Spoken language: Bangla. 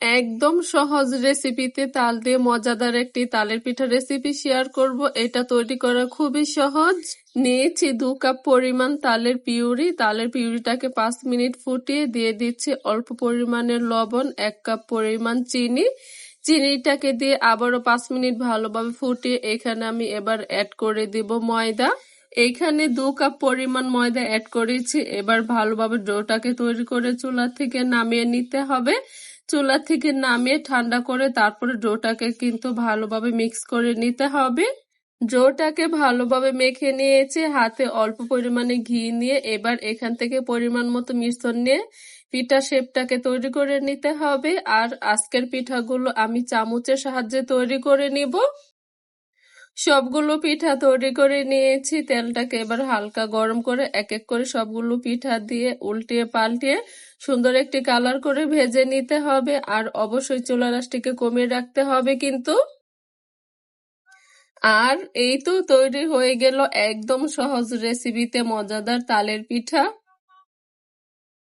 একদম সহজ রেসিপিতে তাল দিয়ে মজাদার একটি তালের পিঠা রেসিপি শেয়ার করব। এটা তৈরি করা খুবই সহজ। নিয়েছি 2 কাপ পরিমাণ তালের পিউরি। তালের পিউরিটাকে 5 মিনিট ফুটিয়ে দিয়ে দিচ্ছি অল্প পরিমাণের লবণ, 1 কাপ পরিমাণ চিনি। চিনিটাকে দিয়ে আবারও 5 মিনিট ভালোভাবে ফুটিয়ে এখানে আমি এবার অ্যাড করে দিব ময়দা। এইখানে 2 কাপ পরিমাণ ময়দা অ্যাড করেছি। এবার ভালোভাবে ডোটাকে তৈরি করে চুলা থেকে নামিয়ে নিতে হবে। চুলা থেকে নামিয়ে ঠান্ডা করে তারপরে ডোটাকে কিন্তু ভালোভাবে মিক্স করে নিতে হবে। ডোটাকে ভালোভাবে মেখে নিয়েছি, হাতে অল্প পরিমাণে ঘি নিয়ে এবার এখান থেকে পরিমাণ মতো মিশ্রণ নিয়ে পিঠা শেপটাকে তৈরি করে নিতে হবে। আর আজকের পিঠাগুলো আমি চামচের সাহায্যে তৈরি করে নিব। সবগুলো পিঠা তৈরি করে নিয়েছি। তেলটাকে এবার হালকা গরম করে এক এক করে সবগুলো পিঠা দিয়ে উল্টিয়ে পাল্টিয়ে সুন্দর একটি কালার করে ভেজে নিতে হবে। আর অবশ্যই চুলার আঁচটিকে কমিয়ে রাখতে হবে কিন্তু। আর এই তো তৈরি হয়ে গেল একদম সহজ রেসিপিতে মজাদার তালের পিঠা।